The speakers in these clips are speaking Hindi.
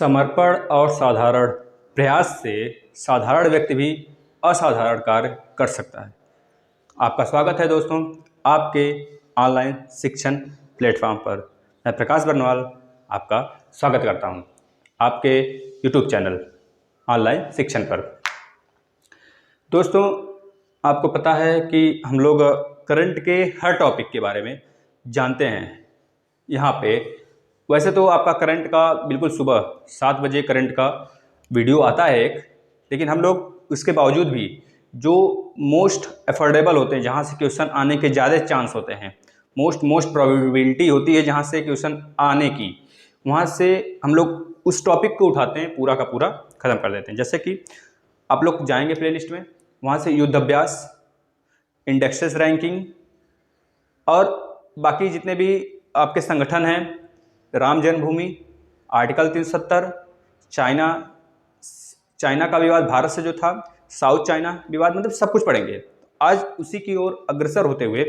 समर्पण और साधारण प्रयास से साधारण व्यक्ति भी असाधारण कार्य कर सकता है। आपका स्वागत है दोस्तों आपके ऑनलाइन शिक्षण प्लेटफॉर्म पर। मैं प्रकाश बरनवाल आपका स्वागत करता हूं आपके यूट्यूब चैनल ऑनलाइन शिक्षण पर। दोस्तों आपको पता है कि हम लोग करंट के हर टॉपिक के बारे में जानते हैं। यहाँ पे वैसे तो आपका करंट का बिल्कुल सुबह 7 बजे करंट का वीडियो आता है एक, लेकिन हम लोग उसके बावजूद भी जो मोस्ट अफोर्डेबल होते हैं, जहाँ से क्वेश्चन आने के ज़्यादा चांस होते हैं, मोस्ट प्रोबेबिलिटी होती है जहाँ से क्वेश्चन आने की, वहाँ से हम लोग उस टॉपिक को उठाते हैं, पूरा का पूरा ख़त्म कर देते हैं। जैसे कि आप लोग जाएंगे प्ले लिस्ट में, वहाँ से युद्ध अभ्यास, इंडेक्सेस रैंकिंग और बाकी जितने भी आपके संगठन हैं, राम जन्मभूमि, आर्टिकल 370, चाइना का विवाद भारत से जो था, साउथ चाइना विवाद, मतलब सब कुछ पढ़ेंगे। आज उसी की ओर अग्रसर होते हुए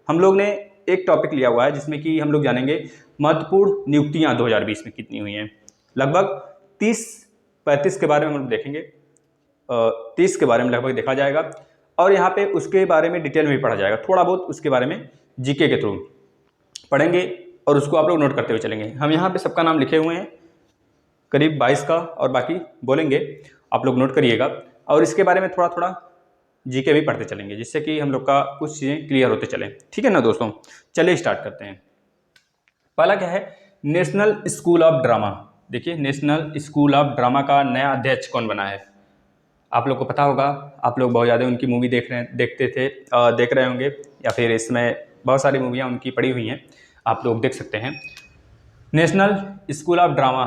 हम लोग ने एक टॉपिक लिया हुआ है जिसमें कि हम लोग जानेंगे महत्वपूर्ण नियुक्तियां 2020 में कितनी हुई हैं। लगभग 30-35 के बारे में हम लोग देखेंगे, 30 के बारे में लगभग देखा जाएगा और यहाँ पे उसके बारे में डिटेल में भी पढ़ा जाएगा। थोड़ा बहुत उसके बारे में जीके के थ्रू पढ़ेंगे और उसको आप लोग नोट करते हुए चलेंगे। हम यहाँ पे सबका नाम लिखे हुए हैं, करीब 22 का, और बाकी बोलेंगे, आप लोग नोट करिएगा और इसके बारे में थोड़ा थोड़ा जीके भी पढ़ते चलेंगे, जिससे कि हम लोग का कुछ चीज़ें क्लियर होते चलें। ठीक है ना दोस्तों, चलिए स्टार्ट करते हैं। पहला क्या है, नेशनल स्कूल ऑफ ड्रामा। देखिए, नेशनल स्कूल ऑफ ड्रामा का नया अध्यक्ष कौन बना है, आप लोग को पता होगा। आप लोग बहुत ज़्यादा उनकी मूवी देख रहे होंगे, या फिर इसमें बहुत सारी मूवियाँ उनकी पड़ी हुई हैं, आप लोग देख सकते हैं। नेशनल स्कूल ऑफ ड्रामा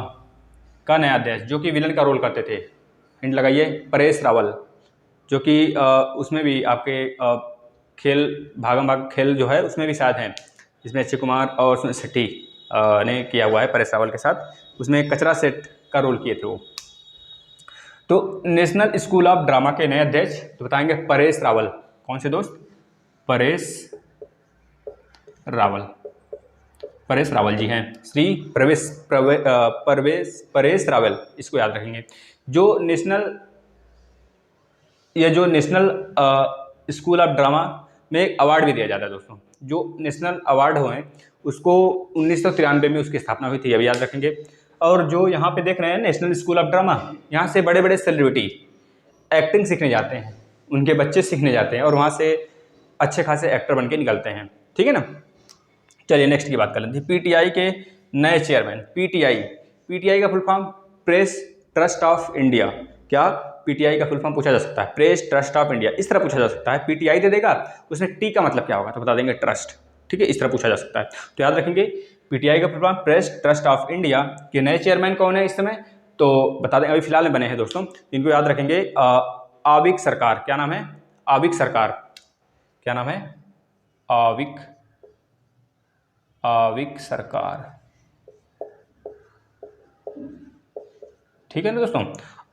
का नया अध्यक्ष जो कि विलन का रोल करते थे, हिंट लगाइए, परेश रावल, जो कि उसमें भी आपके खेल भागम भाग खेल जो है उसमें भी शायद हैं, जिसमें अक्षय कुमार और उसमें शेट्टी ने किया हुआ है परेश रावल के साथ। उसमें कचरा सेठ का रोल किए थे वो। तो नेशनल स्कूल ऑफ ड्रामा के नए अध्यक्ष तो बताएंगे परेश रावल। कौन से दोस्त? परेश रावल जी हैं, श्री परेश रावल, इसको याद रखेंगे। जो नेशनल स्कूल ऑफ ड्रामा में एक अवार्ड भी दिया जाता है दोस्तों। जो नेशनल अवार्ड हुए उसको 1993 में उसकी स्थापना हुई थी, अभी याद रखेंगे। और जो यहाँ पे देख रहे हैं नेशनल स्कूल ऑफ ड्रामा, यहाँ से बड़े बड़े सेलिब्रिटी एक्टिंग सीखने जाते हैं, उनके बच्चे सीखने जाते हैं और वहाँ से अच्छे खासे एक्टर बन के निकलते हैं। ठीक है ना, चलिए नेक्स्ट की बात कर लेते हैं। पीटीआई के नए चेयरमैन। पीटीआई का full form press trust of India. क्या पीटीआई का फुल फॉर्म पूछा जा सकता है? प्रेस ट्रस्ट ऑफ इंडिया, इस तरह पूछा जा सकता है। पीटीआई दे देगा, उसमें टी का मतलब क्या होगा तो बता देंगे ट्रस्ट। ठीक है, इस तरह पूछा जा सकता है, तो याद रखेंगे पीटीआई का full form press trust of India के नए चेयरमैन कौन है इस समय, तो बता दें, अभी फिलहाल में बने हैं दोस्तों, इनको याद रखेंगे। आविक सरकार। क्या नाम है? आविक सरकार। क्या नाम है? आविक सरकार। ठीक है ना दोस्तों,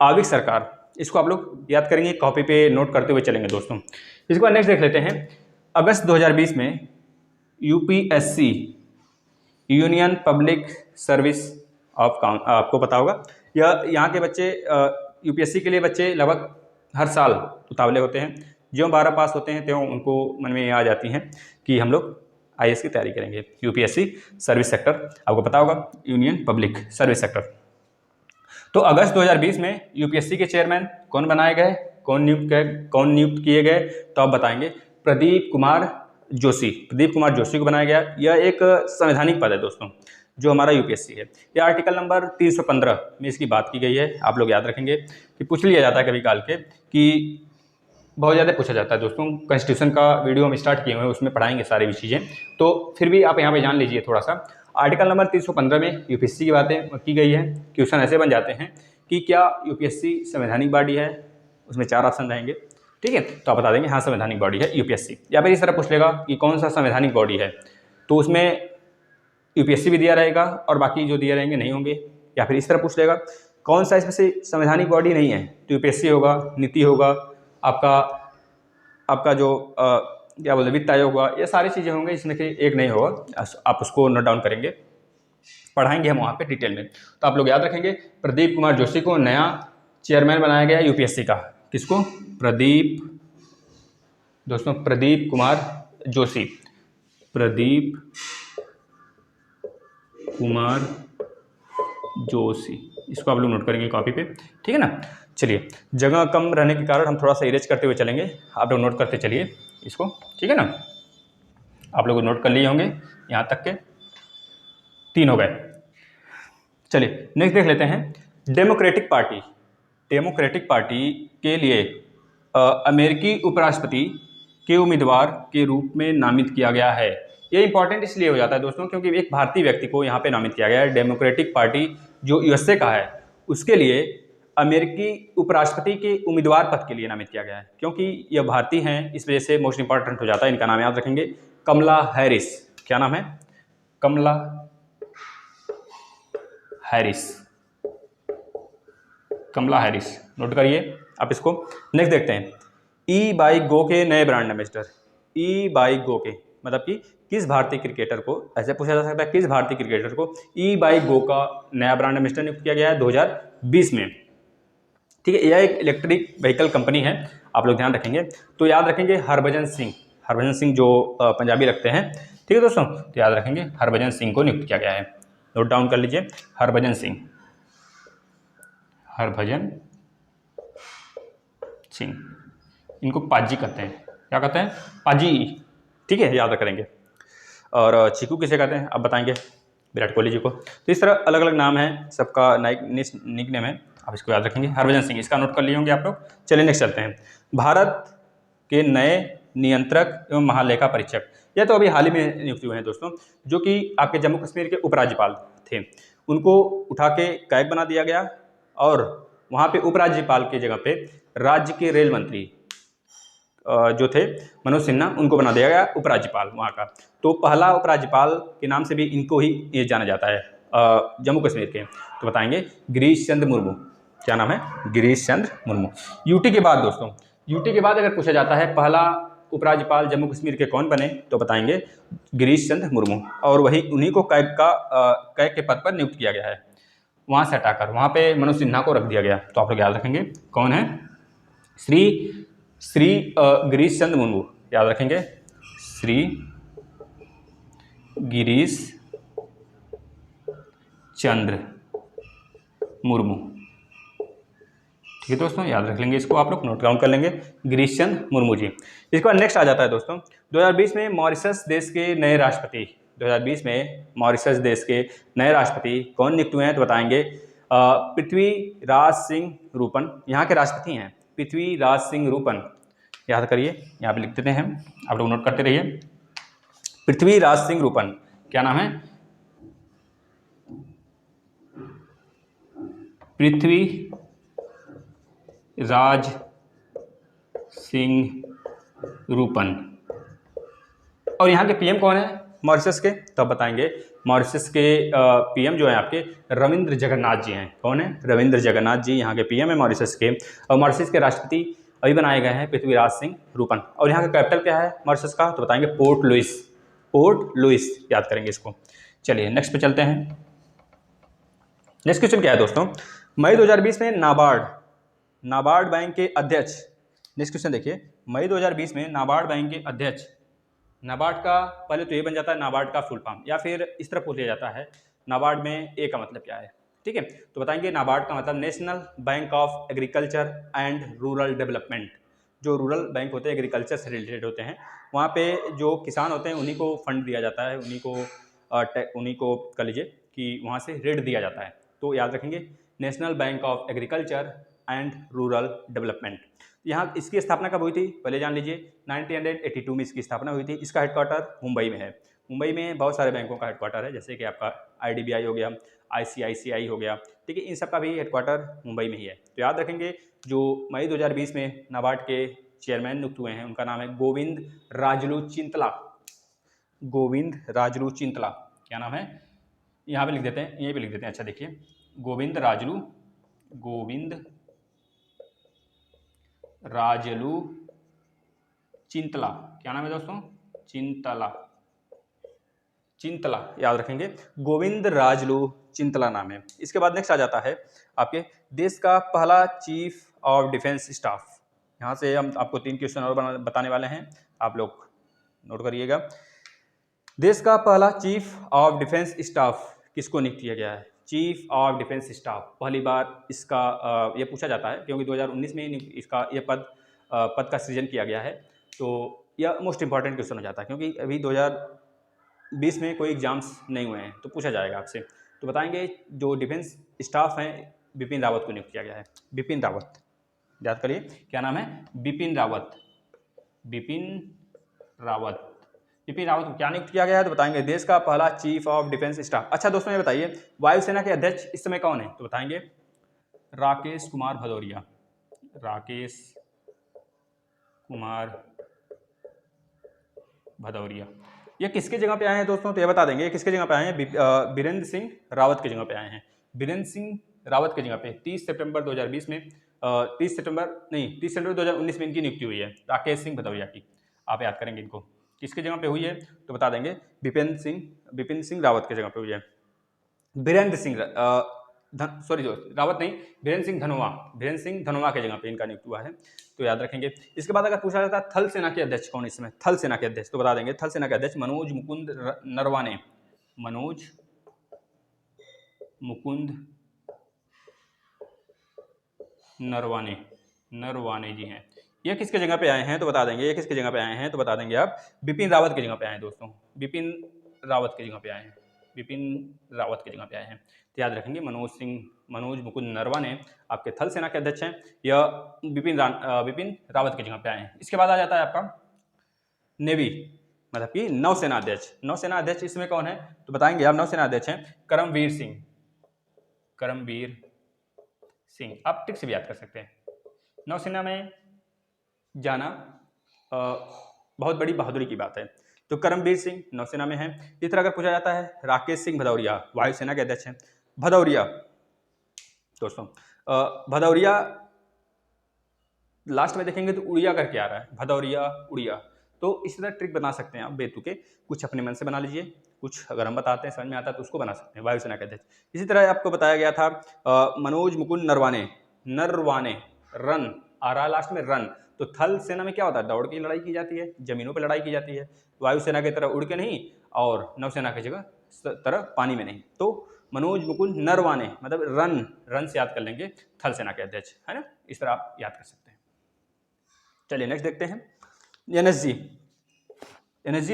आविक सरकार, इसको आप लोग याद करेंगे, कॉपी पे नोट करते हुए चलेंगे दोस्तों। इसके बाद नेक्स्ट देख लेते हैं। अगस्त 2020 में UPSC, union public service of आपको पता होगा, यहाँ के बच्चे यूपीएससी के लिए बच्चे लगभग हर साल उतावले होते हैं। जो 12 पास होते हैं तो उनको मन में ये आ जाती हैं कि हम लोग आईएएस की तैयारी करेंगे। यूपीएससी सर्विस सेक्टर आपको पता होगा, यूनियन पब्लिक सर्विस सेक्टर। तो अगस्त 2020 में यूपीएससी के चेयरमैन कौन बनाए गए, कौन नियुक्त किए गए, तो आप बताएंगे प्रदीप कुमार जोशी को बनाया गया। यह एक संवैधानिक पद है दोस्तों जो हमारा यूपीएससी है। यह आर्टिकल नंबर 315 में इसकी बात की गई है। आप लोग याद रखेंगे कि पूछ लिया जाता है कभी काल के, कि बहुत ज़्यादा पूछा जाता है दोस्तों। कॉन्स्टिट्यूशन का वीडियो हम स्टार्ट किए हुए हैं, उसमें पढ़ाएंगे सारी भी चीज़ें, तो फिर भी आप यहाँ पे जान लीजिए थोड़ा सा। आर्टिकल नंबर 315 में यूपीएससी की बातें की गई है। क्वेश्चन ऐसे बन जाते हैं कि क्या यूपीएससी संवैधानिक बॉडी है, उसमें 4 ऑप्शन रहेंगे। ठीक है, तो आप बता देंगे हाँ संवैधानिक बॉडी है यूपीएससी। या फिर इस तरह पूछ लेगा कि कौन सा संवैधानिक बॉडी है, तो उसमें यूपीएससी भी दिया रहेगा और बाकी जो दिए रहेंगे नहीं होंगे। या फिर इस तरह पूछ लेगा कौन सा इसमें से संवैधानिक बॉडी नहीं है, तो यूपीएससी होगा, नीति होगा, आपका जो क्या बोलते वित्त आयोग होगा, ये सारी चीज़ें होंगी, इसमें से एक नहीं होगा। आप उसको नोट डाउन करेंगे। पढ़ाएंगे हम वहाँ पे डिटेल में। तो आप लोग याद रखेंगे, प्रदीप कुमार जोशी को नया चेयरमैन बनाया गया यूपीएससी का। किसको? प्रदीप कुमार जोशी, प्रदीप कुमार जोशी, इसको आप लोग नोट करेंगे कॉपी पे, ठीक है ना। चलिए, जगह कम रहने के कारण हम थोड़ा सा इरेज करते हुए चलेंगे, आप लोग नोट करते चलिए इसको, ठीक है ना। आप लोग नोट कर लिए होंगे, यहाँ तक के 3 हो गए। चलिए नेक्स्ट देख लेते हैं। डेमोक्रेटिक पार्टी के लिए अमेरिकी उपराष्ट्रपति के उम्मीदवार के रूप में नामित किया गया है। ये इंपॉर्टेंट इसलिए हो जाता है दोस्तों क्योंकि एक भारतीय व्यक्ति को यहाँ पे नामित किया गया है। डेमोक्रेटिक पार्टी जो यूएसए का है उसके लिए अमेरिकी उपराष्ट्रपति के उम्मीदवार पद के लिए नामित किया गया है। क्योंकि यह भारतीय हैं इस वजह से मोस्ट इंपॉर्टेंट हो जाता है। इनका नाम याद रखेंगे, कमला हैरिस। क्या नाम है? कमला हैरिस, कमला हैरिस, नोट करिए आप इसको। नेक्स्ट देखते हैं, ई बाई गो के नए ब्रांड एम्बेसडर। ई बाई गो के मतलब कि किस भारतीय क्रिकेटर को, ऐसे पूछा जा सकता है, किस भारतीय क्रिकेटर को ई बाई गो का नया ब्रांड एम्बेसडर नियुक्त किया गया है 2020 में। ठीक है, यह एक इलेक्ट्रिक व्हीकल कंपनी है, आप लोग ध्यान रखेंगे। तो याद रखेंगे हरभजन सिंह जो पंजाबी लगते हैं, ठीक है दोस्तों। तो याद रखेंगे हरभजन सिंह को नियुक्त किया गया है, नोट डाउन कर लीजिए, हरभजन सिंह। इनको पाजी कहते हैं, क्या कहते हैं? पाजी, ठीक है, याद करेंगे। और चीकू किसे कहते हैं अब बताएंगे, विराट कोहली जी को। तो इस तरह अलग अलग नाम है सबका, निक नेम है, आप इसको याद रखेंगे। हरभजन सिंह, इसका नोट कर लिए होंगे आप लोग। चलिए नेक्स्ट चलते हैं, भारत के नए नियंत्रक एवं महालेखा परीक्षक। यह तो अभी हाल ही में नियुक्त हुए हैं दोस्तों, जो कि आपके जम्मू कश्मीर के उपराज्यपाल थे, उनको उठा के गायक बना दिया गया और वहाँ पे उपराज्यपाल की जगह पे राज्य के रेल मंत्री जो थे मनोज सिन्हा, उनको बना दिया गया उपराज्यपाल वहाँ का। तो पहला उपराज्यपाल के नाम से भी इनको ही जाना जाता है जम्मू कश्मीर के। तो बताएंगे गिरीश चंद्र मुर्मू। क्या नाम है? गिरीश चंद्र मुर्मू। यूटी के बाद दोस्तों, यूटी के बाद अगर पूछा जाता है पहला उपराज्यपाल जम्मू कश्मीर के कौन बने, तो बताएंगे गिरीश चंद्र मुर्मू। और वही उन्हीं को कैग के पद पर नियुक्त किया गया है, वहाँ से हटाकर वहाँ पे मनोज सिन्हा को रख दिया गया। तो आप लोग याद रखेंगे कौन है? श्री गिरीश चंद्र मुर्मू, याद रखेंगे, श्री गिरीश चंद्र मुर्मू। ठीक है दोस्तों, याद रख लेंगे इसको, आप लोग नोट डाउन कर लेंगे, गिरीश चंद्र मुर्मू जी। इसके बाद नेक्स्ट आ जाता है दोस्तों, 2020 में मॉरिशस देश के नए राष्ट्रपति, 2020 में मॉरिशस देश के नए राष्ट्रपति कौन नियुक्त हुए हैं, तो बताएंगे पृथ्वीराज सिंह रूपन, यहाँ के राष्ट्रपति हैं पृथ्वीराज सिंह रूपन। याद करिए, यहाँ पे लिख देते हैं, आप लोग नोट करते रहिए, पृथ्वीराज सिंह रूपन। क्या नाम है? पृथ्वीराज सिंह रूपन। और यहाँ के पीएम कौन है मॉरिशस के, तब बताएंगे मॉरिशस के पीएम जो है आपके रविंद्र जगन्नाथ जी हैं। कौन है? रविंद्र जगन्नाथ जी यहाँ के पीएम है मॉरिशस के। और मॉरिशस के राष्ट्रपति अभी बनाए गए हैं पृथ्वीराज सिंह रूपन। और यहाँ का कैपिटल क्या है मॉरिशस का, तो बताएंगे पोर्ट लुइस, याद करेंगे इसको। चलिए नेक्स्ट पे चलते हैं। नेक्स्ट क्वेश्चन क्या है दोस्तों, मई 2020 में नाबार्ड बैंक के अध्यक्ष, नेक्स्ट क्वेश्चन देखिए, मई 2020 में नाबार्ड बैंक के अध्यक्ष, नाबार्ड का पहले तो ये बन जाता है नाबार्ड का फुल फॉर्म, या फिर इस तरह पूछ लिया जाता है नाबार्ड में ए का मतलब क्या है, ठीक है। तो बताएंगे नाबार्ड का मतलब national bank of agriculture and rural development. जो रूरल बैंक होते हैं एग्रीकल्चर से रिलेटेड होते हैं, वहाँ पे जो किसान होते हैं उन्हीं को फंड दिया जाता है, उन्हीं को कर लीजिए कि वहाँ से ऋण दिया जाता है। तो याद रखेंगे national bank of agriculture and rural development. यहाँ इसकी स्थापना कब हुई थी पहले जान लीजिए, 1982 में इसकी स्थापना हुई थी। इसका हेडक्वार्टर मुंबई में है। मुंबई में बहुत सारे बैंकों का हेडक्वार्टर है, जैसे कि आपका IDBI हो गया, ICICI हो गया, ठीक है, इन सब का भी हेडक्वार्टर मुंबई में ही है। तो याद रखेंगे जो मई 2020 में नाबार्ड के चेयरमैन नियुक्त हुए हैं उनका नाम है गोविंद राजलू चिंतला। क्या नाम है? यहाँ पे लिख देते हैं, यहीं पे लिख देते हैं। अच्छा देखिए, गोविंद राजलू चिंतला। क्या नाम है दोस्तों? चिंतला, याद रखेंगे, गोविंद राजलू चिंतला नाम है। इसके बाद नेक्स्ट आ जाता है आपके देश का पहला चीफ ऑफ डिफेंस स्टाफ। यहाँ से हम आपको 3 क्वेश्चन और बताने वाले हैं, आप लोग नोट करिएगा। देश का पहला चीफ ऑफ डिफेंस स्टाफ किसको नियुक्त किया गया है? चीफ ऑफ डिफेंस स्टाफ पहली बार इसका ये पूछा जाता है क्योंकि 2019 में इसका ये पद का सृजन किया गया है। तो यह मोस्ट इंपॉर्टेंट क्वेश्चन हो जाता है क्योंकि अभी 2020 में कोई एग्जाम्स नहीं हुए हैं तो पूछा जाएगा आपसे। तो बताएंगे जो डिफेंस स्टाफ हैं बिपिन रावत को नियुक्त किया गया है। बिपिन रावत, याद करिए क्या नाम है? बिपिन रावत। बिपिन रावत, बिपिन रावत को क्या नियुक्त किया गया है? तो बताएंगे देश का पहला चीफ ऑफ डिफेंस स्टाफ। अच्छा दोस्तों ये बताइए वायुसेना के अध्यक्ष इस समय कौन है? तो बताएंगे राकेश कुमार भदौरिया। राकेश कुमार भदौरिया। ये किसके जगह पे आए हैं दोस्तों? तो ये बता देंगे किसके जगह पे आए हैं? बीरेंद्र सिंह रावत के जगह पे आए हैं। बीरेंद्र सिंह रावत के जगह पे 30 सितंबर 2020 में 30 सितंबर 2019 में इनकी नियुक्ति हुई है, राकेश सिंह भदौरिया की। आप याद करेंगे इनको किसके जगह पे हुई है? तो बता देंगे बिपिन सिंह रावत के जगह पे हुई है। बीरेंद्र सिंह रावत नहीं, बीरेंद्र सिंह धनोआ के जगह पे इनका नियुक्त हुआ है, तो याद रखेंगे। इसके बाद अगर पूछा जाता है थल सेना के अध्यक्ष कौन इस समय? थल सेना के अध्यक्ष तो बता देंगे थल सेना के अध्यक्ष मनोज मुकुंद नरवाने। मनोज मुकुंद नरवाने जी हैं। ये किसके जगह पे आए हैं? तो बता देंगे ये किसके जगह पे आए हैं? तो बता देंगे आप बिपिन रावत की जगह पे आए हैं दोस्तों। बिपिन रावत की जगह पे आए हैं। बिपिन रावत की जगह पे आए हैं, तो याद रखेंगे मनोज मुकुंद नरवाने आपके थल सेना के अध्यक्ष हैं। यह बिपिन रावत की जगह पे आए हैं। इसके बाद आ जाता है आपका नेवी, मतलब कि नौसेना अध्यक्ष। नौसेना अध्यक्ष इसमें कौन है? तो बताएंगे आप नौसेना अध्यक्ष हैं करमवीर सिंह। आप टिक से भी याद कर सकते हैं। नौसेना में जाना बहुत बड़ी बहादुरी की बात है, तो करमवीर सिंह नौसेना में है। इस तरह अगर पूछा जाता है राकेश सिंह भदौरिया वायुसेना के अध्यक्ष हैं। भदौरिया दोस्तों भदौरिया लास्ट में देखेंगे तो उड़िया करके आ रहा है, भदौरिया उड़िया। तो इस तरह ट्रिक बना सकते हैं आप बेतुके, कुछ अपने मन से बना लीजिए, कुछ अगर हम बताते हैं समझ में आता है तो उसको बना सकते हैं। वायुसेना के अध्यक्ष इसी तरह आपको बताया गया था मनोज मुकुंद नरवाने रन आ रहा लास्ट में रन। तो थल सेना में क्या होता है? दौड़ की लड़ाई की जाती है, जमीनों पर लड़ाई की जाती है। वायुसेना की तरह उड़ के नहीं और नौसेना की जगह तरह पानी में नहीं। तो मनोज मुकुंद नरवाने मतलब रन से याद कर लेंगे थल सेना के अध्यक्ष, है ना? इस तरह आप याद कर सकते हैं। चलिए नेक्स्ट देखते हैं एनएसजी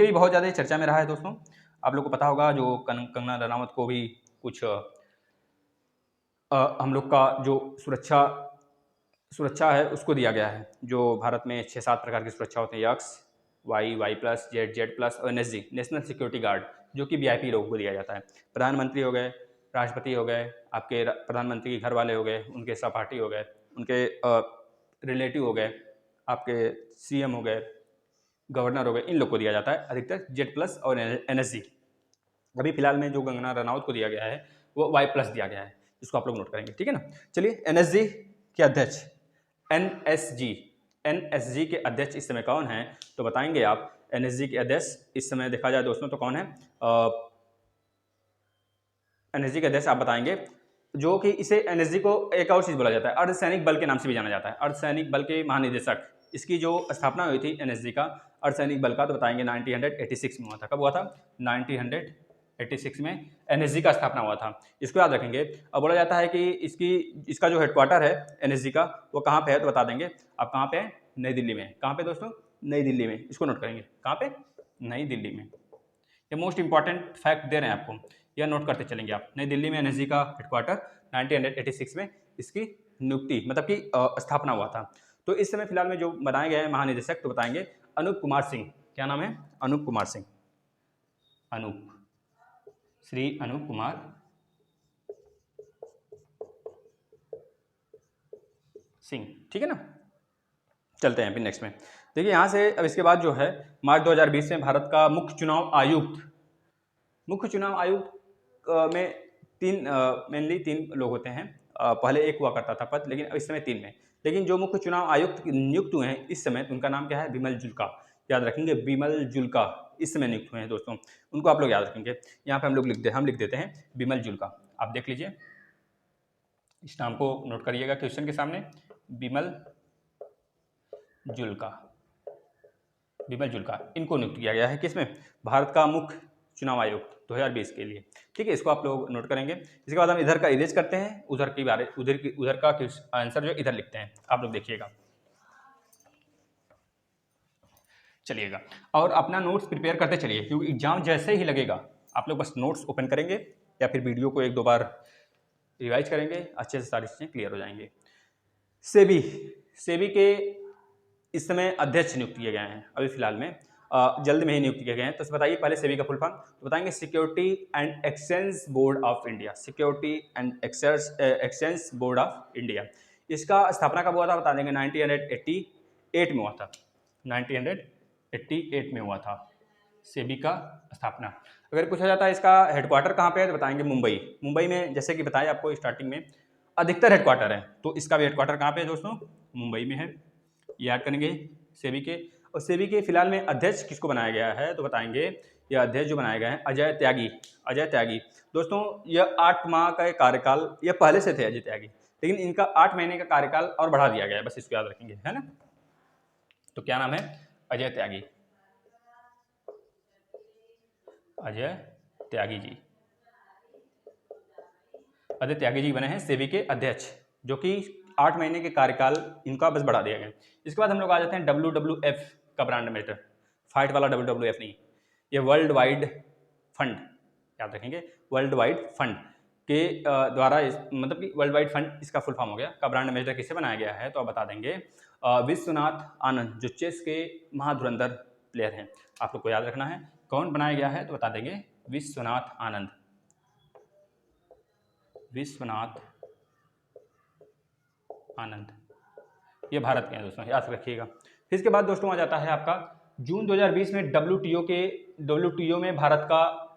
भी बहुत ज़्यादा चर्चा में रहा है दोस्तों। आप लोग को पता होगा जो कंगना रनावत को भी कुछ हम लोग का जो सुरक्षा है उसको दिया गया है। जो भारत में 6-7 प्रकार की सुरक्षा होते हैं, X, Y plus, Z plus और एनएसजी नेशनल सिक्योरिटी गार्ड, जो कि वीआईपी लोगों को दिया जाता है। प्रधानमंत्री हो गए, राष्ट्रपति हो गए, आपके प्रधानमंत्री के घर वाले हो गए, उनके सहपाठी हो गए, उनके रिलेटिव हो गए, आपके सीएम हो गए, गवर्नर हो गए, इन लोग को दिया जाता है अधिकतर जेड प्लस और एनएसजी। अभी फिलहाल में जो कंगना रनावत को दिया गया है वो वाई प्लस दिया गया है, इसको आप लोग नोट करेंगे, ठीक है ना। चलिए एनएसजी के अध्यक्ष एनएसजी के अध्यक्ष इस समय कौन है? तो बताएंगे आप एनएसजी के अध्यक्ष इस समय देखा जाए दोस्तों तो कौन है? एनएसजी के अध्यक्ष आप बताएंगे, जो कि इसे एनएसजी को एक और चीज बोला जाता है, अर्धसैनिक बल के नाम से भी जाना जाता है, अर्धसैनिक बल के महानिदेशक। इसकी जो स्थापना हुई थी एनएसजी का अर्धसैनिक बल का, तो बताएंगे 1986 में हुआ था। कब हुआ था? 1986 में एनएसजी का स्थापना हुआ था, इसको याद रखेंगे। अब बोला जाता है कि इसका जो हेडक्वार्टर है एनएसजी का वो कहाँ पे है? तो बता देंगे आप कहाँ पे है? नई दिल्ली में। कहाँ पे दोस्तों? नई दिल्ली में। इसको नोट करेंगे, कहाँ पे? नई दिल्ली में। ये मोस्ट इंपॉर्टेंट फैक्ट दे रहे हैं आपको, यह नोट करते चलेंगे आप। नई दिल्ली में एनएसजी का हेडक्वार्टर 1986 में इसकी नियुक्ति मतलब कि स्थापना हुआ था। तो इस समय फिलहाल में जो बनाए गए हैं महानिदेशक, तो बताएंगे अनूप कुमार सिंह। क्या नाम है? अनूप कुमार सिंह। श्री अनूप कुमार सिंह, ठीक है ना। चलते हैं फिर नेक्स्ट में। देखिए यहाँ से अब इसके बाद जो है मार्च 2020 में भारत का मुख्य चुनाव आयुक्त में मेनली तीन लोग होते हैं। पहले एक हुआ करता था पद, लेकिन इस समय 3 में। लेकिन जो मुख्य चुनाव आयुक्त नियुक्त हुए हैं इस समय, उनका नाम क्या है? बिमल जुल्का। याद रखेंगे बिमल जुल्का इस समय नियुक्त हुए हैं दोस्तों, उनको आप लोग याद रखेंगे। यहाँ पे हम लिख देते हैं बिमल जुल्का, आप देख लीजिए, इस नाम को नोट करिएगा क्वेश्चन के सामने, बिमल जुल्का, बिमल जुल्का, इनको नियुक्त किया गया है किसमें, भारत का मुख्य चुनाव आयोग 2020 के लिए। ठीक है, इसको आप लोग नोट करेंगे। इसके बाद हम इधर का इरेज करते हैं, उधर का आंसर जो इधर लिखते हैं, आप लोग देखिएगा, चलिएगा। और अपना नोट्स प्रिपेयर करते चलिए, क्योंकि एग्जाम जैसे ही लगेगा आप लोग बस नोट्स ओपन करेंगे या फिर वीडियो को 1-2 बार रिवाइज करेंगे, अच्छे से सारी चीज़ें क्लियर हो जाएंगे। सेबी के इस समय अध्यक्ष नियुक्त किए गए हैं, अभी फिलहाल में जल्द में ही नियुक्त किए गए हैं। तो बताइए पहले सेबी का फुल फॉर्म, तो बताएंगे security and exchange board of India, security and exchange board of India. इसका स्थापना कब हुआ था बता देंगे, 1988 में हुआ था, 1988 में हुआ था सेबी का स्थापना। अगर पूछा जाता है इसका हेडक्वार्टर कहाँ पे है तो बताएंगे मुंबई में, जैसे कि बताया आपको स्टार्टिंग में अधिकतर हेडक्वार्टर है, तो इसका भी हेडक्वार्टर कहाँ पे है दोस्तों, मुंबई में है, याद करेंगे सेबी के। और सेबी के फिलहाल में अध्यक्ष किसको बनाया गया है तो बताएंगे, यह अध्यक्ष जो बनाया गया है अजय त्यागी। दोस्तों यह 8 माह का कार्यकाल, यह पहले से थे अजय त्यागी, लेकिन इनका 8 महीने का कार्यकाल और बढ़ा दिया गया है, बस इसको याद रखेंगे, है ना। तो क्या नाम है, अजय त्यागी जी, अजय त्यागी जी बने हैं सेबी के अध्यक्ष, जो कि 8 महीने के कार्यकाल इनका बस बढ़ा दिया गया। इसके बाद हम लोग आ जाते हैं WWF का ब्रांड एम्बेसडर, फाइट वाला WWF नहीं, ये वर्ल्ड वाइड फंड, याद रखेंगे, वर्ल्ड वाइड फंड के द्वारा मतलब कि वर्ल्ड वाइड फंड इसका फुल फॉर्म हो गया, का ब्रांड एम्बेसडर किससे बनाया गया है तो आप बता देंगे विश्वनाथ आनंद, जो चेस के महाधुरंधर प्लेयर हैं, आप लोग को याद रखना है। कौन बनाया गया है तो बता देंगे विश्वनाथ आनंद, ये भारत के हैं दोस्तों, याद रखिएगा। फिर इसके बाद दोस्तों आ जाता है आपका जून 2020 में WTO में भारत का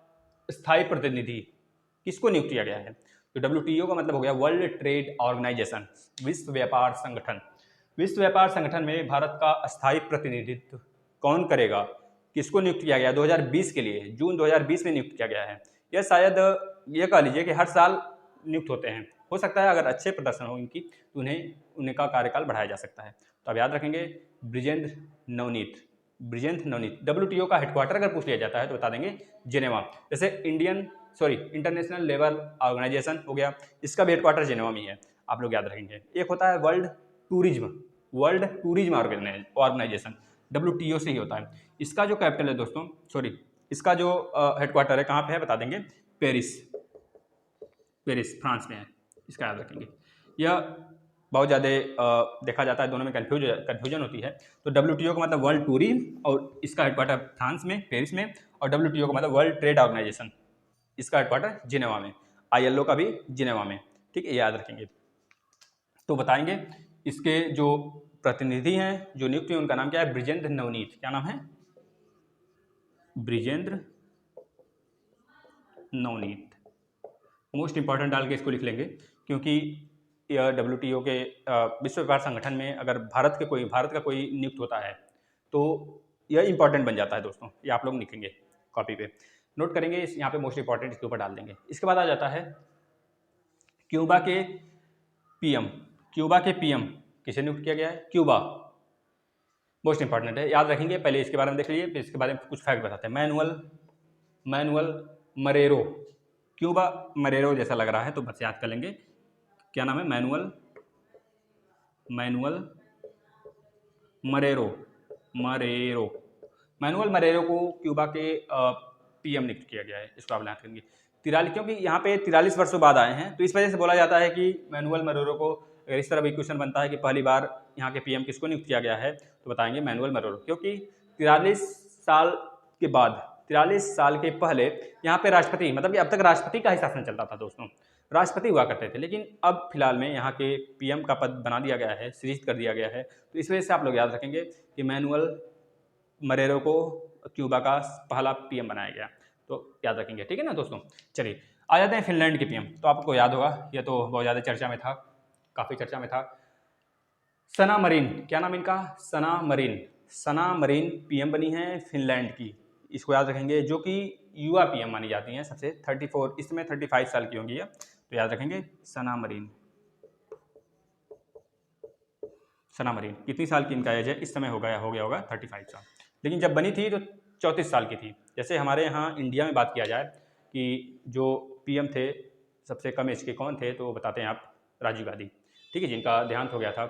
स्थायी प्रतिनिधि किसको नियुक्त किया गया है, तो WTO का मतलब हो गया वर्ल्ड ट्रेड ऑर्गेनाइजेशन, विश्व व्यापार संगठन। विश्व व्यापार संगठन में भारत का स्थायी प्रतिनिधित्व कौन करेगा, किसको नियुक्त किया गया 2020 के लिए, जून 2020 में नियुक्त किया गया है। यह शायद ये कह लीजिए कि हर साल नियुक्त होते हैं, हो सकता है अगर अच्छे प्रदर्शन हो इनकी तो उनका कार्यकाल बढ़ाया जा सकता है। तो आप याद रखेंगे ब्रिजेंद्र नवनीत। WTO का हेडक्वार्टर अगर पूछ लिया जाता है तो बता देंगे जेनेवा, जैसे इंटरनेशनल लेबर ऑर्गेनाइजेशन हो गया, इसका भी हेडक्वार्टर जेनेवा में है, आप लोग याद रखेंगे। एक होता है वर्ल्ड टूरिज्म ऑर्गेनाइजेशन, WTO से ही होता है। इसका जो कैपिटल है दोस्तों, इसका जो हेडक्वार्टर है कहाँ पे है बता देंगे पेरिस, फ्रांस में है, इसका याद रखेंगे। यह बहुत ज़्यादा देखा जाता है, दोनों में कन्फ्यूजन होती है। तो WTO का मतलब वर्ल्ड टूरिज्म और इसका हेडक्वार्टर फ्रांस में पेरिस में, और WTO का मतलब वर्ल्ड ट्रेड ऑर्गेनाइजेशन, इसका हेडक्वार्टर जिनेवा में, ILO का भी जिनेवा में, ठीक है, याद रखेंगे। तो बताएंगे इसके जो प्रतिनिधि हैं जो नियुक्त हुए उनका नाम क्या है, ब्रिजेंद्र नवनीत। क्या नाम है, ब्रिजेंद्र नवनीत। मोस्ट इंपॉर्टेंट डाल के इसको लिख लेंगे, क्योंकि यह WTO के विश्व व्यापार संगठन में अगर भारत का कोई नियुक्त होता है तो यह इंपॉर्टेंट बन जाता है दोस्तों। ये आप लोग लिखेंगे कॉपी पे, नोट करेंगे, यहाँ पे मोस्ट इंपॉर्टेंट इसके ऊपर डाल देंगे। इसके बाद आ जाता है क्यूबा के पीएम किसे नियुक्त किया गया है, क्यूबा मोस्ट इंपॉर्टेंट है, याद रखेंगे। पहले इसके बारे में देख लीजिए, फिर इसके बारे में कुछ फैक्ट बताते हैं। मैनुअल मरेरो, क्यूबा मरेरो जैसा लग रहा है तो बस याद कर लेंगे, क्या नाम है, मैनुअल मरेरो को क्यूबा के PM नियुक्त किया गया है, इसको आप याद करेंगे। 43, क्योंकि यहाँ पे 43 वर्षों बाद आए हैं तो इस वजह से बोला जाता है कि मैनुअल मरेरो को, अगर इस तरह भी क्वेश्चन बनता है कि पहली बार यहाँ के PM किसको नियुक्त किया गया है तो बताएंगे मैनुअल मरेरो, क्योंकि 43 साल के पहले यहाँ पे राष्ट्रपति, मतलब कि अब तक राष्ट्रपति का ही शासन चलता था दोस्तों, राष्ट्रपति हुआ करते थे, लेकिन अब फिलहाल में यहाँ के PM का पद बना दिया गया है, सृजित कर दिया गया है। तो इस वजह से आप लोग याद रखेंगे कि मैनुअल मरेरो को क्यूबा का पहला PM बनाया गया, तो याद रखेंगे, ठीक है ना दोस्तों। चलिए आ जाते हैं फिनलैंड के PM, तो आपको याद होगा, ये तो बहुत ज़्यादा चर्चा में था, काफ़ी चर्चा में था। सना मरीन, क्या नाम इनका, सना सना मरीन पीएम बनी हैं फिनलैंड की, इसको याद रखेंगे, जो कि युवा पीएम मानी जाती हैं सबसे। 34 इस समय 35 साल की होंगी, तो याद रखेंगे सना मरीन। सना मरीन कितनी साल की इनका एज है इस समय? हो गया होगा 35 साल, लेकिन जब बनी थी तो 34 साल की थी। जैसे हमारे यहाँ इंडिया में बात किया जाए कि जो पीएम थे सबसे कम एज के कौन थे, तो बताते हैं आप, राजीव गांधी, ठीक है, जिनका देहांत हो गया था।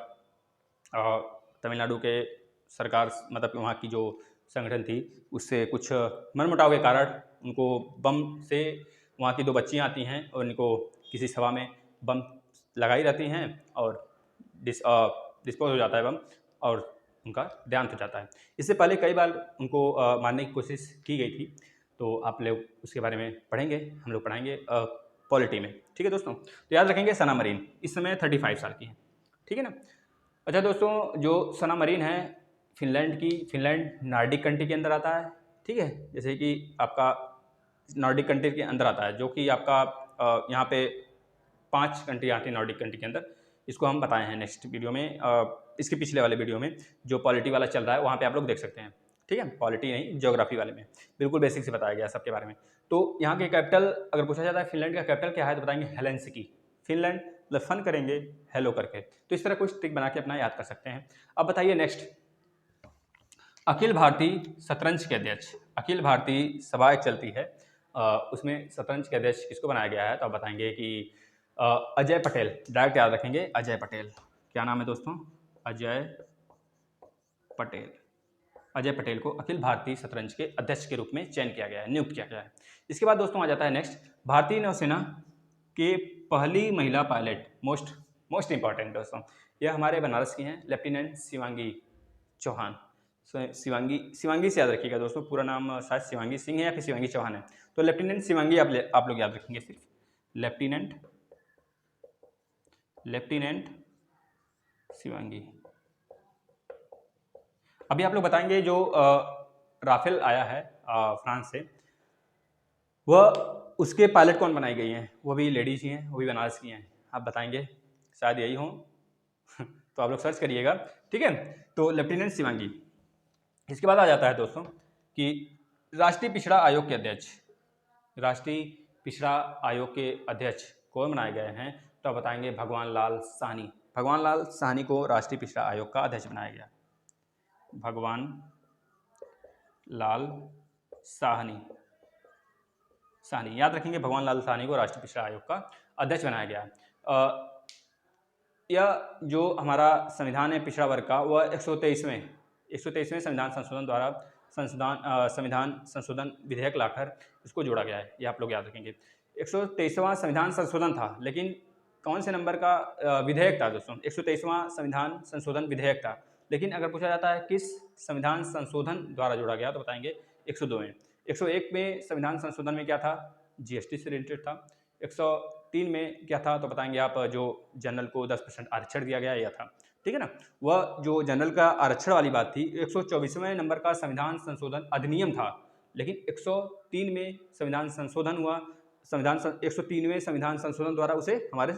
तमिलनाडु के सरकार, मतलब वहाँ की जो संगठन थी, उससे कुछ मनमुटाव के कारण उनको बम से, वहाँ की 2 बच्चियाँ आती हैं और इनको किसी सभा में बम लगाई रहती हैं और डिस्पोज हो जाता है बम और उनका देहांत हो जाता है। इससे पहले कई बार उनको मारने की कोशिश की गई थी, तो आप लोग उसके बारे में पढ़ेंगे, हम लोग पढ़ाएंगे पॉलिटी में, ठीक है दोस्तों। तो याद रखेंगे सना मरीन इस समय 35 साल की है, ठीक है ना। अच्छा दोस्तों, जो सना मरीन है फिनलैंड की, फिनलैंड नॉर्डिक कंट्री के अंदर आता है, ठीक है, जैसे कि आपका नॉर्डिक कंट्री के अंदर आता है, जो कि आपका यहाँ पे 5 कंट्री आती है नॉर्डिक कंट्री के अंदर। इसको हम बताए हैं नेक्स्ट वीडियो में, इसके पिछले वाले वीडियो में जो पॉलिटी वाला चल रहा है वहाँ पे आप लोग देख सकते हैं, ठीक है, पॉलिटी नहीं ज्योग्राफी वाले में बिल्कुल बेसिक से बताया गया सबके बारे में। तो यहाँ के कैपिटल अगर पूछा जाता है फिनलैंड का कैपिटल क्या है, तो बताएंगे हेलेंसिकी। फिनलैंड मतलब फन करेंगे हेलो करके, तो इस तरह कुछ ट्रिक बना के अपना याद कर सकते हैं। अब बताइए नेक्स्ट, अखिल भारतीय शतरंज के अध्यक्ष, अखिल भारतीय सभा एक चलती है, उसमें शतरंज के अध्यक्ष किसको बनाया गया है, तो आप बताएंगे कि अजय पटेल, डायरेक्ट याद रखेंगे अजय पटेल। क्या नाम है दोस्तों? अजय पटेल। अजय पटेल को अखिल भारतीय शतरंज के अध्यक्ष के रूप में चयन किया गया है, नियुक्त किया गया है। इसके बाद दोस्तों आ जाता है नेक्स्ट, भारतीय नौसेना के पहली महिला पायलट, मोस्ट इंपॉर्टेंट दोस्तों, यह हमारे बनारस की हैं, लेफ्टिनेंट शिवांगी चौहान। शिवांगी से याद रखिएगा दोस्तों, पूरा नाम शायद शिवांगी सिंह है या फिर शिवांगी चौहान है, तो लेफ्टिनेंट शिवांगी आप लोग याद रखेंगे सिर्फ, लेफ्टिनेंट शिवांगी। अभी आप लोग बताएंगे जो राफेल आया है फ्रांस से, वह उसके पायलट कौन बनाई गई हैं, वो भी लेडीज ही हैं, वो भी बनारस की हैं, आप बताएंगे, शायद यही हो तो आप लोग सर्च करिएगा, ठीक है। तो लेफ्टिनेंट शिवांगी। इसके बाद आ जाता है दोस्तों कि राष्ट्रीय पिछड़ा आयोग के अध्यक्ष, राष्ट्रीय पिछड़ा आयोग के अध्यक्ष कौन बनाए गए हैं, तो आप बताएंगे भगवान लाल साहनी। भगवान लाल साहनी को राष्ट्रीय पिछड़ा आयोग का अध्यक्ष बनाया गया, भगवान लाल साहनी। याद रखेंगे भगवान लाल साहनी को राष्ट्रीय पिछड़ा आयोग का अध्यक्ष बनाया गया। यह जो हमारा संविधान है पिछड़ा वर्ग का, वह 123वें संविधान संशोधन द्वारा संविधान संशोधन विधेयक लाकर इसको जोड़ा गया है, ये आप लोग याद रखेंगे। 123वां संविधान संशोधन था, लेकिन कौन से नंबर का विधेयक था दोस्तों? 123वां संविधान संशोधन विधेयक था, लेकिन अगर पूछा जाता है किस संविधान संशोधन द्वारा जोड़ा गया, तो बताएंगे 102वें। 101 में संविधान संशोधन में क्या था? जीएसटी से रिलेटेड था। 103 में क्या था, तो बताएंगे आप, जो जनरल को 10% आरक्षण दिया गया, यह था, ठीक है ना। वह जो जनरल का आरक्षण वाली बात थी, 124वें नंबर का संविधान संशोधन अधिनियम था, लेकिन 103 में संविधान संशोधन हुआ, 103वें संविधान संशोधन द्वारा उसे हमारे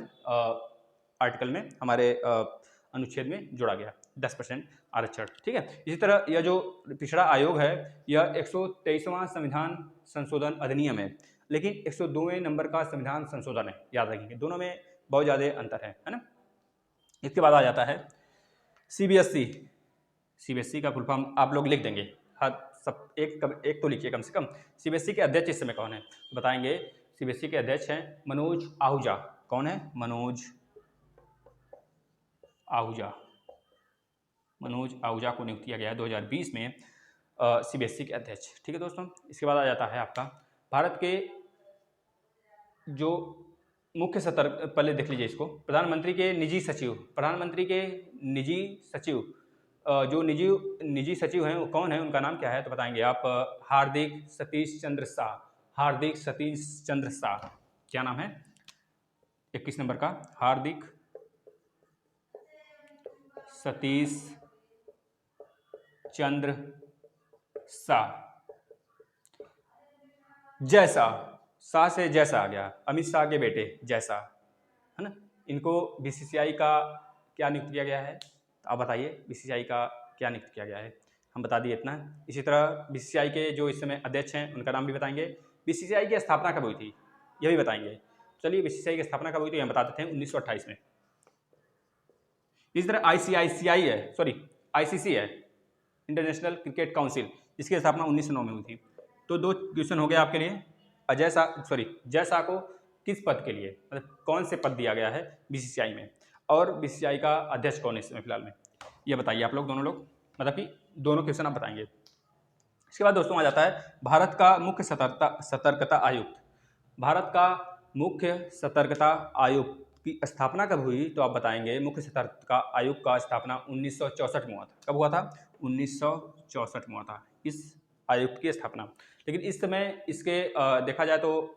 आर्टिकल में, हमारे अनुच्छेद में जोड़ा गया 10% आरक्षण, ठीक है। इसी तरह यह जो पिछड़ा आयोग है, यह 123वां संविधान संशोधन अधिनियम है, लेकिन 102वें नंबर का संविधान संशोधन है, याद रखेंगे, दोनों में बहुत ज़्यादा अंतर है ना। इसके बाद आ जाता है सीबीएसई का फुल फॉर्म आप लोग लिख देंगे, हाँ, सब एक तो लिखिए कम से कम। सीबीएसई के अध्यक्ष इस समय कौन है, तो बताएंगे सीबीएसई के अध्यक्ष हैं मनोज आहूजा। कौन है? मनोज आहूजा को नियुक्त किया गया है 2020 में सीबीएसई के अध्यक्ष, ठीक है दोस्तों। इसके बाद आ जाता है आपका भारत के जो मुख्य सतर्क, पहले देख लीजिए इसको, प्रधानमंत्री के निजी सचिव, जो निजी सचिव हैं वो कौन है, उनका नाम क्या है, तो बताएंगे आप, हार्दिक सतीश चंद्र शाह। क्या नाम है? 21 नंबर का हार्दिक सतीश चंद्र शाह। शाह से जैसा आ गया, अमित शाह के बेटे जैसा, है ना। इनको बीसीसीआई का क्या नियुक्त किया गया है, तो आप बताइए बीसीसीआई का क्या नियुक्त किया गया है? हम बता दिए इतना। इसी तरह बीसीसीआई के जो इस समय अध्यक्ष हैं उनका नाम भी बताएंगे। बीसीसीआई की स्थापना कब हुई थी यह भी बताएंगे। चलिए बीसीसीआई की स्थापना कब हुई थी हम बता देते हैं 1928 में। इस तरह आईसीसी है, इंटरनेशनल क्रिकेट काउंसिल, जिसकी स्थापना 1909 में हुई थी। तो 2 क्वेश्चन हो गए आपके लिए। जय शाह को किस पद के लिए, मतलब कौन से पद दिया गया है बीसीसीआई में, और बीसीसीआई का अध्यक्ष कौन है इस समय फिलहाल में, ये बताइए आप लोग दोनों लोग, मतलब कि दोनों क्वेश्चन आप बताएंगे। इसके बाद दोस्तों आ जाता है भारत का मुख्य सतर्कता आयुक्त। भारत का मुख्य सतर्कता आयुक्त की स्थापना कब हुई, तो आप बताएंगे मुख्य सतर्कता आयुक्त का स्थापना 1964 में हुआ था। कब हुआ था? 1964 में हुआ था इस आयुक्त की स्थापना। लेकिन इस समय इसके देखा जाए तो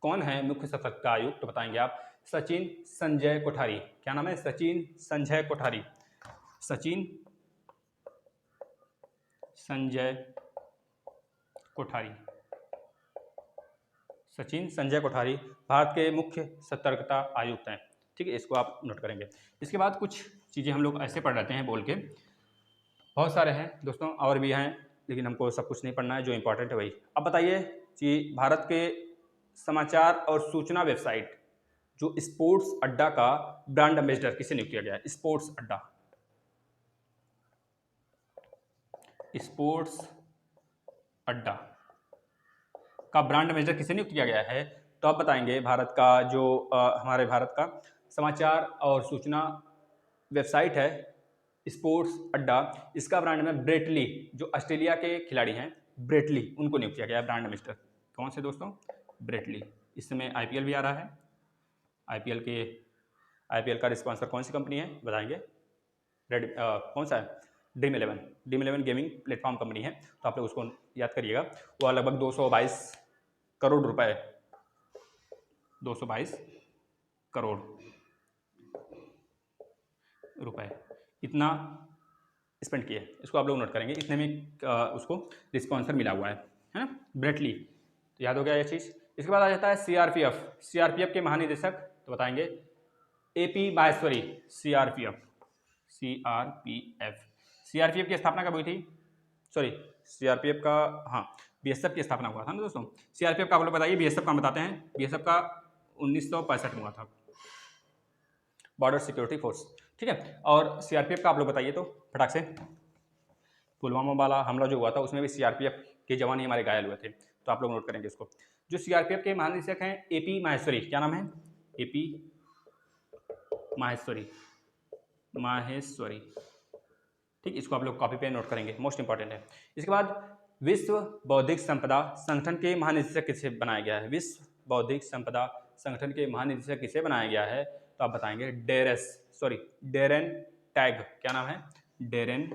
कौन है मुख्य सतर्कता आयुक्त, तो बताएंगे आप सचिन संजय कोठारी। क्या नाम है? सचिन संजय कोठारी। सचिन संजय कोठारी। सचिन संजय कोठारी भारत के मुख्य सतर्कता आयुक्त हैं। ठीक है, इसको आप नोट करेंगे। इसके बाद कुछ चीज़ें हम लोग ऐसे पढ़ लेते हैं बोल के, बहुत सारे हैं दोस्तों और भी हैं, लेकिन हमको सब कुछ नहीं पढ़ना है, जो इंपॉर्टेंट है वही। अब बताइए कि भारत के समाचार और सूचना वेबसाइट जो स्पोर्ट्स अड्डा का ब्रांड एम्बेसडर किसे नियुक्त किया गया है? स्पोर्ट्स अड्डा, स्पोर्ट्स अड्डा का ब्रांड एम्बेसडर किसे नियुक्त किया गया है? तो आप बताएंगे भारत का जो हमारे भारत का समाचार और सूचना वेबसाइट है स्पोर्ट्स अड्डा, इसका ब्रांड में ब्रेटली, जो ऑस्ट्रेलिया के खिलाड़ी हैं ब्रेटली, उनको नियुक्त किया गया है ब्रांड एम्बेसडर। कौन से दोस्तों? ब्रेटली। इस समय आईपीएल भी आ रहा है, आईपीएल का स्पॉन्सर कौन सी कंपनी है बताएंगे? कौन सा है? ड्रीम 11 गेमिंग प्लेटफॉर्म कंपनी है, तो आप लोग उसको याद करिएगा। वह लगभग 222 करोड़ रुपए, 222 करोड़ रुपए इतना स्पेंड किए, इसको आप लोग नोट करेंगे। इतने में उसको स्पॉन्सर मिला हुआ है ना, ब्रेटली। तो याद हो गया ये चीज़। इसके बाद आ जाता है सीआरपीएफ के महानिदेशक, तो बताएंगे एपी माहेश्वरी। सीआरपीएफ की स्थापना कब हुई थी? सीआरपीएफ का, हाँ, बीएसएफ की स्थापना हुआ था ना दोस्तों। सीआरपीएफ का आप लोग बताइए, बीएसएफ का बताते हैं। बीएसएफ का 1965 में हुआ था, बॉर्डर सिक्योरिटी फोर्स। ठीक है, और सीआरपीएफ का आप लोग बताइए तो फटाक से। पुलवामा वाला हमला जो हुआ था उसमें भी सीआरपीएफ के जवान ही हमारे घायल हुए थे, तो आप लोग नोट करेंगे इसको। जो सीआरपीएफ के महानिदेशक हैं एपी माहेश्वरी, क्या नाम है? एपी माहेश्वरी। ठीक, इसको आप लोग कॉपी पे नोट करेंगे, मोस्ट इंपॉर्टेंट है। इसके बाद विश्व बौद्धिक संपदा संगठन के महानिदेशक किसे बनाया गया है? विश्व बौद्धिक संपदा संगठन के महानिदेशक किसे बनाया गया है? तो आप बताएंगे डेरेन टैग। क्या नाम है? Darren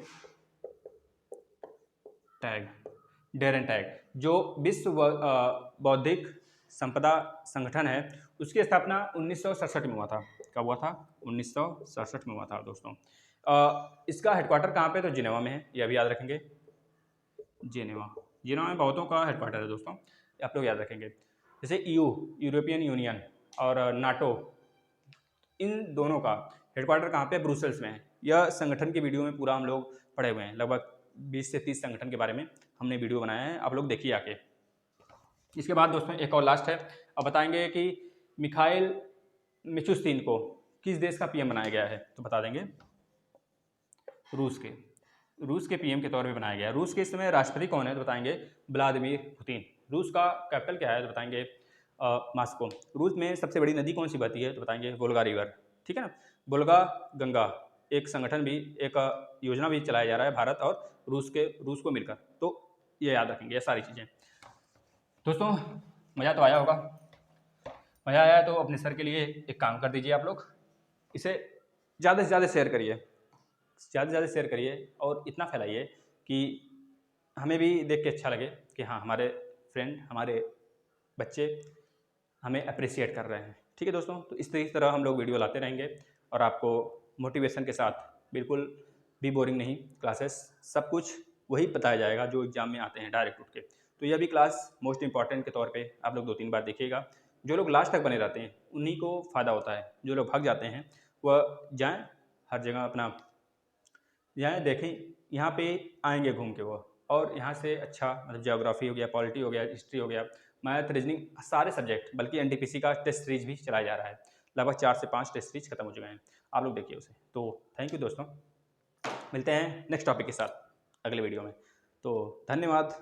tag. जो विश्व बौद्धिक संपदा संगठन है उसकी स्थापना 1967 में हुआ था। कब हुआ था? 1967 में हुआ था दोस्तों। इसका हेडक्वार्टर कहाँ पे? तो जिनेवा में है, यह भी याद रखेंगे। जिनेवा में बहुतों का हेडक्वार्टर है दोस्तों, आप लोग याद रखेंगे। जैसे यूरोपियन यूनियन और नाटो, इन दोनों का हेडक्वार्टर कहाँ पे? ब्रुसेल्स में है। यह संगठन की वीडियो में पूरा हम लोग पढ़े हुए हैं, लगभग 20 से 30 संगठन के बारे में हमने वीडियो बनाया है, आप लोग देखिए आके। इसके बाद दोस्तों एक और लास्ट है, अब बताएंगे कि मिखाइल मिशुस्तिन को किस देश का पीएम बनाया गया है? तो बता देंगे रूस के पीएम के तौर पे बनाया गया। रूस के इस समय राष्ट्रपति कौन है? तो बताएंगे व्लादिमीर पुतिन। रूस का कैपिटल क्या है? तो बताएंगे मॉस्को। रूस में सबसे बड़ी नदी कौन सी बहती है? तो बताएंगे वोल्गा रिवर। ठीक है ना, वोल्गा गंगा एक संगठन भी, एक योजना भी चलाया जा रहा है भारत और रूस को मिलकर, तो ये याद रखेंगे ये सारी चीज़ें। दोस्तों मज़ा तो आया होगा, मज़ा आया तो अपने सर के लिए एक काम कर दीजिए आप लोग, इसे ज़्यादा से ज़्यादा शेयर करिए और इतना फैलाइए कि हमें भी देख के अच्छा लगे कि हाँ, हमारे फ्रेंड, हमारे बच्चे हमें अप्रिशिएट कर रहे हैं। ठीक है दोस्तों, तो इस तरह हम लोग वीडियो लाते रहेंगे और आपको मोटिवेशन के साथ, बिल्कुल भी बोरिंग नहीं, क्लासेस सब कुछ वही बताया जाएगा जो एग्जाम में आते हैं डायरेक्ट उठ के। तो यह भी क्लास मोस्ट इंपॉर्टेंट के तौर पे आप लोग 2-3 बार देखिएगा। जो लोग लास्ट तक बने रहते हैं उन्हीं को फ़ायदा होता है, जो लोग भाग जाते हैं वह जाएँ हर जगह अपना जाएँ, देखें यहाँ पे आएंगे घूम के वो, और यहाँ से अच्छा मतलब ज्योग्राफी हो गया, पॉलिटी हो गया, हिस्ट्री हो गया, मैथ, रीजनिंग, सारे सब्जेक्ट, बल्कि एनटीपीसी का टेस्ट सीरीज भी चलाया जा रहा है। लगभग 4 से 5 टेस्ट सीरीज खत्म हो चुके हैं, आप लोग देखिए उसे। तो थैंक यू दोस्तों, मिलते हैं नेक्स्ट टॉपिक के साथ अगले वीडियो में। तो धन्यवाद।